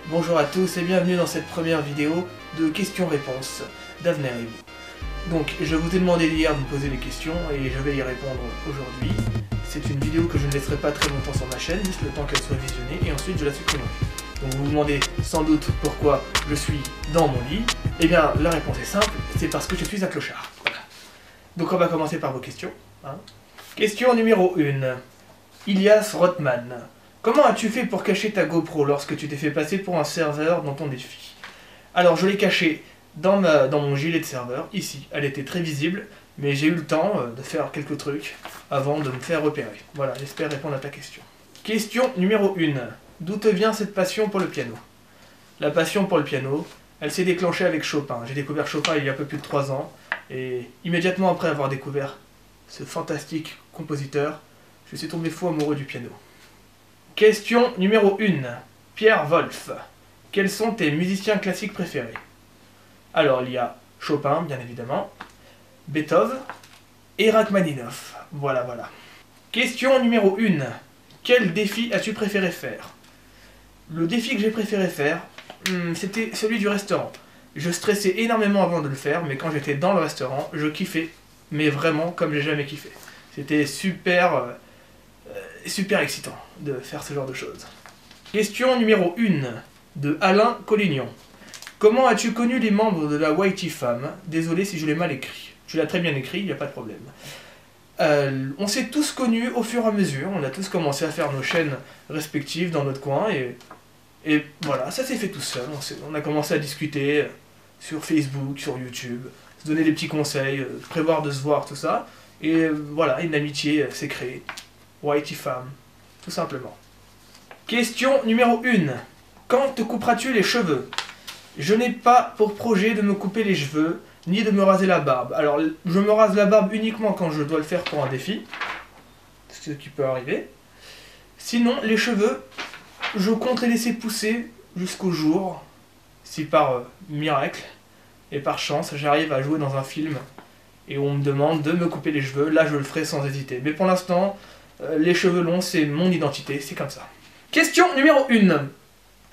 Bonjour à tous et bienvenue dans cette première vidéo de questions-réponses d'Avenir et vous. Donc je vous ai demandé hier de me poser des questions et je vais y répondre aujourd'hui. C'est une vidéo que je ne laisserai pas très longtemps sur ma chaîne, juste le temps qu'elle soit visionnée et ensuite je la supprimerai. Donc vous vous demandez sans doute pourquoi je suis dans mon lit. Eh bien la réponse est simple, c'est parce que je suis un clochard. Voilà. Donc on va commencer par vos questions. Question numéro 1. Ilias Rothman. Comment as-tu fait pour cacher ta GoPro lorsque tu t'es fait passer pour un serveur dans ton défi? Alors je l'ai cachée dans mon gilet de serveur, ici. Elle était très visible, mais j'ai eu le temps de faire quelques trucs avant de me faire repérer. Voilà, j'espère répondre à ta question. Question numéro 1. D'où te vient cette passion pour le piano? La passion pour le piano, elle s'est déclenchée avec Chopin. J'ai découvert Chopin il y a un peu plus de 3 ans, et immédiatement après avoir découvert ce fantastique compositeur, je suis tombé fou amoureux du piano. Question numéro 1. Pierre Wolf. Quels sont tes musiciens classiques préférés? Alors il y a Chopin, bien évidemment, Beethoven et Rachmaninoff. Voilà. Question numéro 1. Quel défi as-tu préféré faire? Le défi que j'ai préféré faire, c'était celui du restaurant. Je stressais énormément avant de le faire, mais quand j'étais dans le restaurant, je kiffais, mais vraiment comme j'ai jamais kiffé. C'était super excitant de faire ce genre de choses. Question numéro 1 de Alain Collignon. Comment as-tu connu les membres de la Whitey Fam? Désolé si je l'ai mal écrit. Tu l'as très bien écrit, il n'y a pas de problème. On s'est tous connus au fur et à mesure, on a tous commencé à faire nos chaînes respectives dans notre coin et voilà, ça s'est fait tout seul. On a commencé à discuter sur Facebook, sur YouTube, se donner des petits conseils, prévoir de se voir, tout ça. Et voilà, une amitié s'est créée. Whitey Fam, tout simplement. Question numéro 1. Quand te couperas-tu les cheveux? Je n'ai pas pour projet de me couper les cheveux, ni de me raser la barbe. Alors, je me rase la barbe uniquement quand je dois le faire pour un défi, ce qui peut arriver. Sinon, les cheveux, je compte les laisser pousser jusqu'au jour, si par miracle et par chance, j'arrive à jouer dans un film et on me demande de me couper les cheveux, là je le ferai sans hésiter. Mais pour l'instant, les cheveux longs, c'est mon identité, c'est comme ça. Question numéro 1.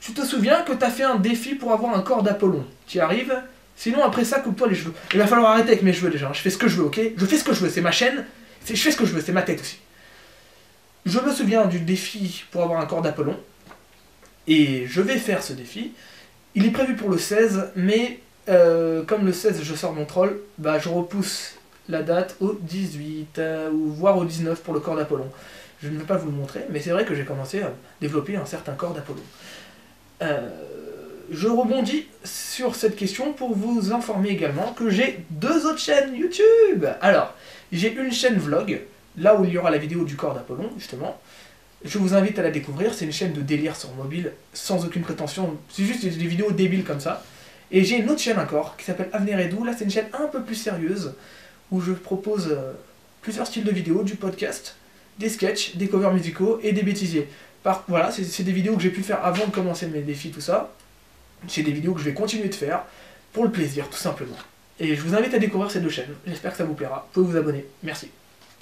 Tu te souviens que t'as fait un défi pour avoir un corps d'Apollon? Tu y arrives? Sinon, après ça, coupe-toi les cheveux. Il va falloir arrêter avec mes cheveux déjà. Je fais ce que je veux, ok? Je fais ce que je veux, c'est ma chaîne. Je fais ce que je veux, c'est ma tête aussi. Je me souviens du défi pour avoir un corps d'Apollon. Et je vais faire ce défi. Il est prévu pour le 16, mais comme le 16, je sors mon troll, bah je repousse la date au 18, ou voire au 19 pour le corps d'Apollon. Je ne vais pas vous le montrer, mais c'est vrai que j'ai commencé à développer un certain corps d'Apollon. Je rebondis sur cette question pour vous informer également que j'ai 2 autres chaînes YouTube. Alors, j'ai une chaîne vlog, là où il y aura la vidéo du corps d'Apollon, justement. Je vous invite à la découvrir, c'est une chaîne de délire sur mobile, sans aucune prétention, c'est juste des vidéos débiles comme ça. Et j'ai une autre chaîne encore, qui s'appelle Avenir et Doux, là c'est une chaîne un peu plus sérieuse, où je propose plusieurs styles de vidéos, du podcast, des sketchs, des covers musicaux et des bêtisiers. Voilà, c'est des vidéos que j'ai pu faire avant de commencer mes défis, tout ça. C'est des vidéos que je vais continuer de faire pour le plaisir, tout simplement. Et je vous invite à découvrir ces 2 chaînes. J'espère que ça vous plaira. Vous pouvez vous abonner. Merci.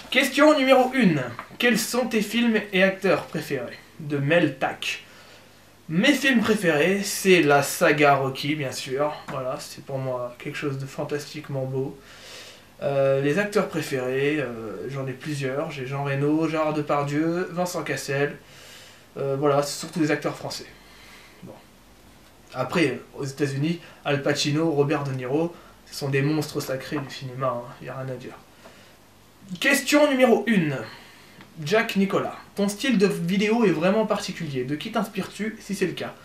Question numéro 1. Quels sont tes films et acteurs préférés? De Mel Tac. Mes films préférés, c'est la saga Rocky, bien sûr. Voilà, c'est pour moi quelque chose de fantastiquement beau. Les acteurs préférés, j'en ai plusieurs. J'ai Jean Reno, Gérard Depardieu, Vincent Cassel. Voilà, c'est surtout des acteurs français. Bon. Après, aux États-Unis, Al Pacino, Robert De Niro, ce sont des monstres sacrés du cinéma, il n'y a rien à dire. Question numéro 1. Jack Nicolas. Ton style de vidéo est vraiment particulier. De qui t'inspires-tu, si c'est le cas?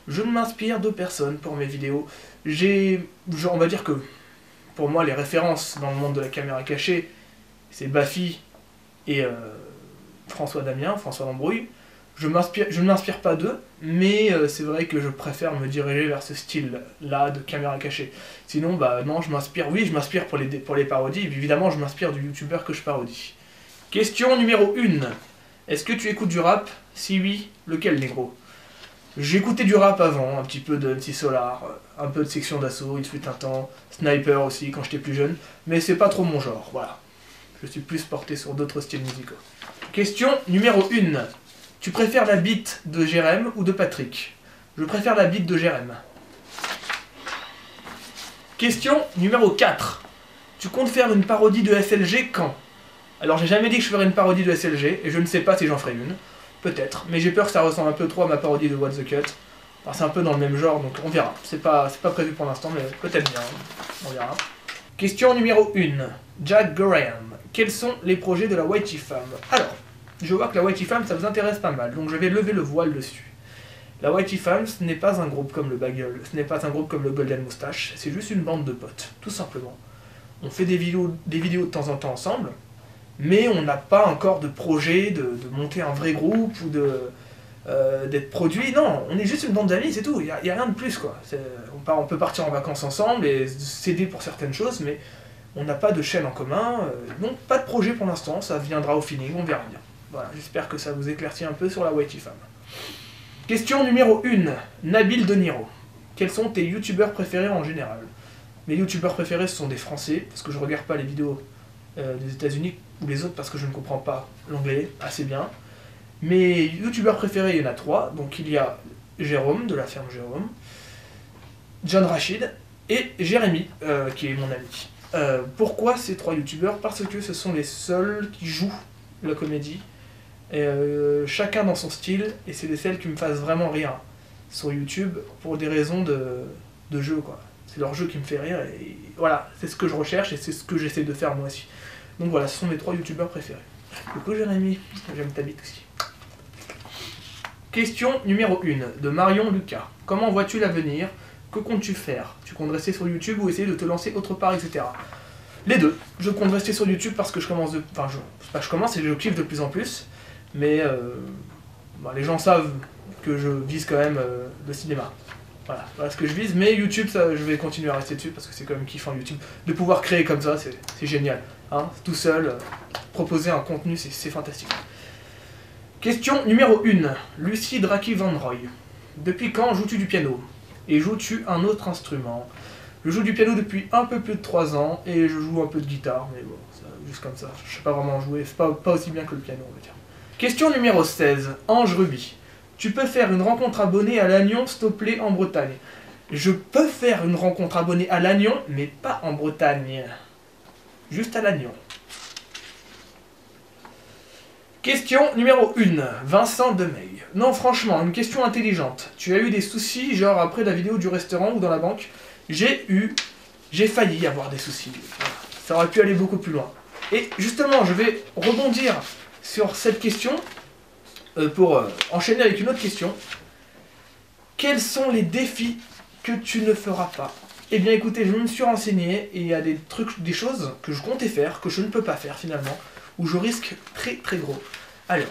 Je ne m'inspire de personne pour mes vidéos. On va dire que, pour moi, les références dans le monde de la caméra cachée, c'est Baffy et François Lambrouille. Je ne m'inspire pas d'eux, mais c'est vrai que je préfère me diriger vers ce style-là de caméra cachée. Sinon, bah non, je m'inspire pour les parodies, et évidemment je m'inspire du youtubeur que je parodie. Question numéro 1. Est-ce que tu écoutes du rap? Si oui, lequel, négro? J'écoutais du rap avant, un petit peu de MC Solar, un peu de Section d'Assaut, il fut un temps, Sniper aussi quand j'étais plus jeune, mais c'est pas trop mon genre, voilà. Je suis plus porté sur d'autres styles musicaux. Question numéro 1. Tu préfères la bite de Jérém ou de Patrick? Je préfère la bite de Jérém. Question numéro 4. Tu comptes faire une parodie de SLG quand? Alors j'ai jamais dit que je ferais une parodie de SLG, et je ne sais pas si j'en ferai une. Peut-être, mais j'ai peur que ça ressemble un peu trop à ma parodie de What the Cut. Alors c'est un peu dans le même genre, donc on verra. C'est pas prévu pour l'instant, mais peut-être bien. On verra. Question numéro 1. Jack Graham. Quels sont les projets de la Whitey Fam? Alors, je vois que la Whitey Fam, ça vous intéresse pas mal, donc je vais lever le voile dessus. La Whitey Fam, ce n'est pas un groupe comme le Bagel, ce n'est pas un groupe comme le Golden Moustache, c'est juste une bande de potes, tout simplement. On fait des vidéos de temps en temps ensemble, mais on n'a pas encore de projet de monter un vrai groupe ou d'être produit. Non, on est juste une bande d'amis, c'est tout, il n'y a rien de plus, quoi. On peut partir en vacances ensemble et s'aider pour certaines choses, mais on n'a pas de chaîne en commun, donc pas de projet pour l'instant, ça viendra au feeling, on verra bien. Voilà, j'espère que ça vous éclaircit un peu sur la Whitey Fam. Question numéro 1. Nabil De Niro. Quels sont tes youtubeurs préférés en général? Mes youtubeurs préférés, ce sont des Français, parce que je regarde pas les vidéos des États-Unis ou les autres parce que je ne comprends pas l'anglais assez bien. Mes youtubeurs préférés, il y en a 3. Donc il y a Jérôme, de la ferme Jérôme, John Rachid et Jérémy, qui est mon ami. Pourquoi ces 3 youtubeurs? Parce que ce sont les seuls qui jouent la comédie. Chacun dans son style, et c'est les seuls qui me fassent vraiment rire sur YouTube pour des raisons de jeu, quoi. C'est leur jeu qui me fait rire, et voilà, c'est ce que je recherche et c'est ce que j'essaie de faire moi aussi. Donc voilà, ce sont mes 3 youtubeurs préférés. Coucou Jérémy, j'aime ta bite aussi. Question numéro 1, de Marion Lucas. Comment vois-tu l'avenir? Que comptes-tu faire? Tu comptes rester sur YouTube ou essayer de te lancer autre part, etc. Les deux. Je compte rester sur YouTube parce que je commence de... Enfin, c'est pas que je commence, c'est que je kiffe de plus en plus. Mais les gens savent que je vise quand même le cinéma. Voilà ce que je vise. Mais YouTube, ça, je vais continuer à rester dessus parce que c'est quand même kiffant YouTube. De pouvoir créer comme ça, c'est génial. Hein, tout seul, proposer un contenu, c'est fantastique. Question numéro 1. Lucie Draki Van Roy. Depuis quand joues-tu du piano? Et joues-tu un autre instrument? Je joue du piano depuis un peu plus de 3 ans et je joue un peu de guitare, mais bon, juste comme ça. Je sais pas vraiment jouer, c'est pas aussi bien que le piano, on va dire. Question numéro 16. Ange Ruby. Tu peux faire une rencontre abonnée à Lannion, s'il te plaît, en Bretagne. Je peux faire une rencontre abonnée à Lannion, mais pas en Bretagne. Juste à Lannion. Question numéro 1. Vincent Demeil. Non, franchement, une question intelligente. Tu as eu des soucis, genre après la vidéo du restaurant ou dans la banque? J'ai failli avoir des soucis. Ça aurait pu aller beaucoup plus loin. Et justement, je vais rebondir sur cette question pour enchaîner avec une autre question. Quels sont les défis que tu ne feras pas? Eh bien écoutez, je me suis renseigné et il y a des choses que je comptais faire, que je ne peux pas faire finalement, où je risque très très gros. Alors,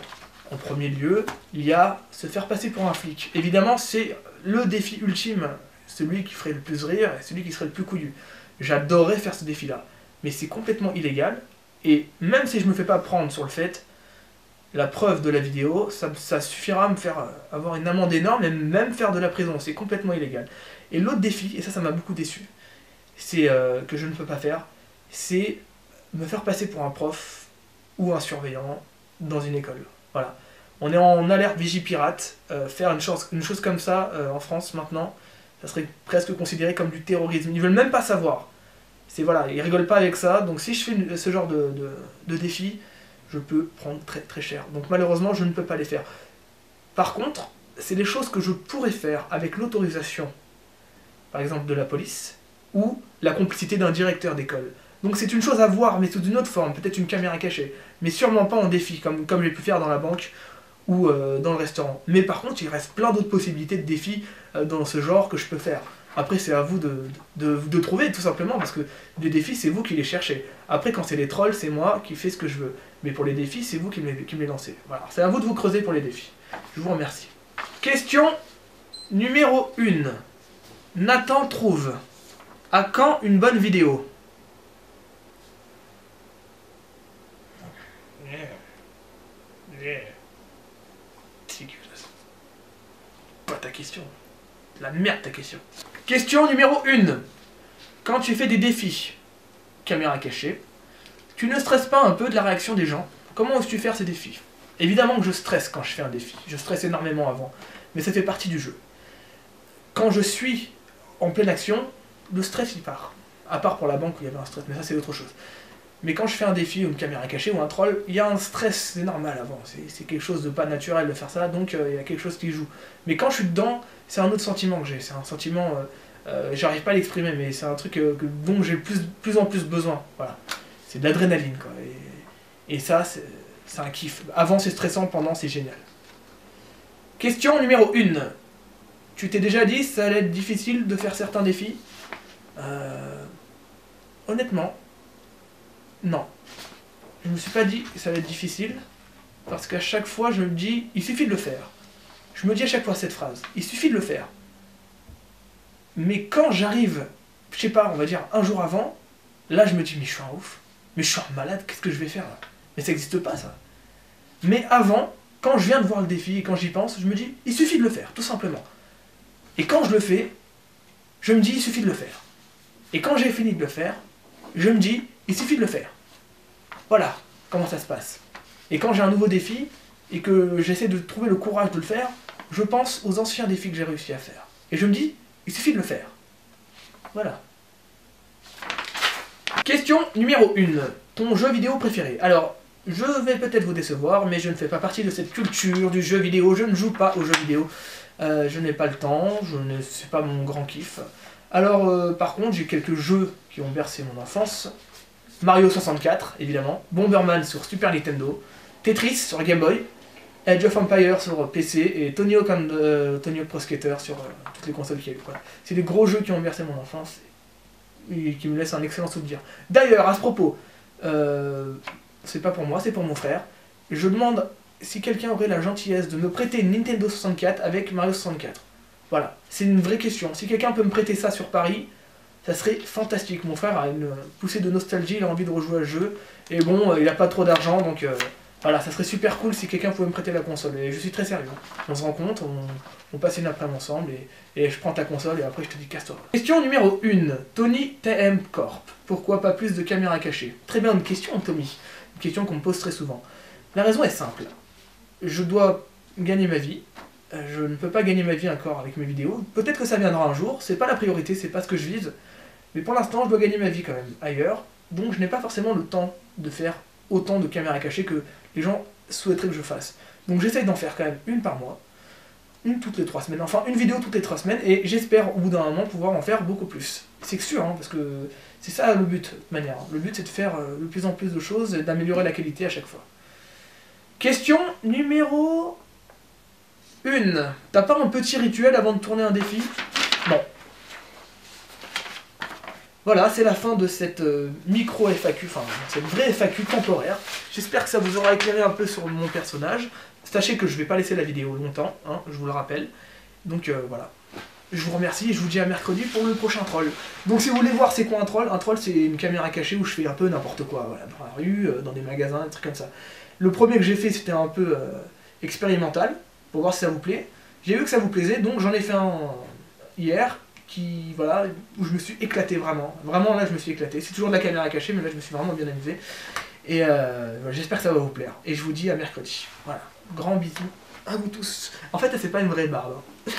en premier lieu, il y a se faire passer pour un flic. Évidemment, c'est le défi ultime, celui qui ferait le plus rire et celui qui serait le plus couillu. J'adorerais faire ce défi-là, mais c'est complètement illégal, et même si je me fais pas prendre sur le fait, la preuve de la vidéo, ça suffira à me faire avoir une amende énorme et même faire de la prison, c'est complètement illégal. Et l'autre défi, et ça m'a beaucoup déçu, c'est que je ne peux pas faire, c'est me faire passer pour un prof ou un surveillant dans une école. Voilà. On est en alerte Vigipirate, faire une chose comme ça en France maintenant, ça serait presque considéré comme du terrorisme. Ils veulent même pas savoir. Voilà, ils rigolent pas avec ça, donc si je fais ce genre de défi, je peux prendre très très cher. Donc malheureusement, je ne peux pas les faire. Par contre, c'est des choses que je pourrais faire avec l'autorisation, par exemple de la police, ou la complicité d'un directeur d'école. Donc c'est une chose à voir, mais sous une autre forme, peut-être une caméra cachée, mais sûrement pas en défi, comme j'ai pu faire dans la banque ou dans le restaurant. Mais par contre, il reste plein d'autres possibilités de défis dans ce genre que je peux faire. Après, c'est à vous de trouver, tout simplement, parce que les défis, c'est vous qui les cherchez. Après, quand c'est les trolls, c'est moi qui fais ce que je veux. Mais pour les défis, c'est vous qui me les lancez. Voilà, c'est à vous de vous creuser pour les défis. Je vous remercie. Question numéro 1. Nathan trouve. À quand une bonne vidéo? C'est pas ta question. La merde ta question. Question numéro 1. Quand tu fais des défis, caméra cachée, tu ne stresses pas un peu de la réaction des gens? Comment oses-tu faire ces défis? Évidemment que je stresse quand je fais un défi. Je stresse énormément avant. Mais ça fait partie du jeu. quand je suis en pleine action, le stress il part. À part pour la banque où il y avait un stress, mais ça c'est autre chose. Mais quand je fais un défi ou une caméra cachée ou un troll, il y a un stress, c'est normal avant, c'est quelque chose de pas naturel de faire ça, donc il y a quelque chose qui joue. Mais quand je suis dedans, c'est un autre sentiment que j'ai, c'est un sentiment, j'arrive pas à l'exprimer, mais c'est un truc dont j'ai plus en plus besoin, voilà. C'est de l'adrénaline quoi, et ça c'est un kiff. Avant c'est stressant, pendant c'est génial. Question numéro 1. Tu t'es déjà dit ça allait être difficile de faire certains défis? Honnêtement, non. Je me suis pas dit que ça allait être difficile, parce qu'à chaque fois je me dis, il suffit de le faire. Je me dis à chaque fois cette phrase, il suffit de le faire. Mais quand j'arrive, je sais pas, on va dire un jour avant, là je me dis, mais je suis un ouf, mais je suis un malade, qu'est-ce que je vais faire là? Mais ça n'existe pas ça. Mais avant, quand je viens de voir le défi et quand j'y pense, je me dis, il suffit de le faire, tout simplement. Et quand je le fais, je me dis, il suffit de le faire. Et quand j'ai fini de le faire, je me dis, il suffit de le faire. Voilà comment ça se passe. Et quand j'ai un nouveau défi, et que j'essaie de trouver le courage de le faire, je pense aux anciens défis que j'ai réussi à faire. Et je me dis, il suffit de le faire. Voilà. Question numéro 1. Ton jeu vidéo préféré? Alors, je vais peut-être vous décevoir, mais je ne fais pas partie de cette culture du jeu vidéo. Je ne joue pas aux jeux vidéo. Je n'ai pas le temps, c'est pas mon grand kiff. Alors, par contre, j'ai quelques jeux qui ont bercé mon enfance. Mario 64, évidemment. Bomberman sur Super Nintendo. Tetris sur Game Boy. Age of Empires sur PC. Et Tony Hawk Pro Skater sur toutes les consoles qu'il y a eu. C'est des gros jeux qui ont bercé mon enfance et qui me laissent un excellent souvenir. D'ailleurs, à ce propos, c'est pas pour moi, c'est pour mon frère. Je demande si quelqu'un aurait la gentillesse de me prêter une Nintendo 64 avec Mario 64. Voilà, c'est une vraie question. Si quelqu'un peut me prêter ça sur Paris, ça serait fantastique. Mon frère a une poussée de nostalgie, il a envie de rejouer à ce jeu. Et bon, il n'a pas trop d'argent, donc voilà, ça serait super cool si quelqu'un pouvait me prêter la console. Et je suis très sérieux. On se rencontre, on passe une après-midi ensemble, et je prends ta console, et après je te dis casse-toi. Question numéro 1. Tony TM Corp. Pourquoi pas plus de caméras cachées? Très bien, une question, Tommy. Une question qu'on me pose très souvent. La raison est simple. Je dois gagner ma vie. Je ne peux pas gagner ma vie encore avec mes vidéos. Peut-être que ça viendra un jour, c'est pas la priorité, c'est pas ce que je vise. Mais pour l'instant, je dois gagner ma vie quand même ailleurs. Donc je n'ai pas forcément le temps de faire autant de caméras cachées que les gens souhaiteraient que je fasse. Donc j'essaye d'en faire quand même une par mois. Une toutes les 3 semaines. Enfin, une vidéo toutes les 3 semaines. Et j'espère au bout d'un moment pouvoir en faire beaucoup plus. C'est sûr, hein, parce que c'est ça le but, de toute manière. Le but c'est de faire de plus en plus de choses et d'améliorer la qualité à chaque fois. Question numéro 1. T'as pas un petit rituel avant de tourner un défi? Bon. Voilà, c'est la fin de cette micro FAQ, enfin cette vraie FAQ temporaire. J'espère que ça vous aura éclairé un peu sur mon personnage. Sachez que je vais pas laisser la vidéo longtemps, hein, je vous le rappelle. Donc voilà. Je vous remercie et je vous dis à mercredi pour le prochain troll. Donc si vous voulez voir c'est quoi un troll c'est une caméra cachée où je fais un peu n'importe quoi, voilà, dans la rue, dans des magasins, des trucs comme ça. Le premier que j'ai fait c'était un peu expérimental, pour voir si ça vous plaît. J'ai vu que ça vous plaisait, donc j'en ai fait un hier, voilà, où je me suis éclaté vraiment. Vraiment là je me suis éclaté. C'est toujours de la caméra cachée, mais là je me suis vraiment bien amusé. Et j'espère que ça va vous plaire. Et je vous dis à mercredi. Voilà, grand bisous à vous tous. En fait c'est pas une vraie barbe. Hein.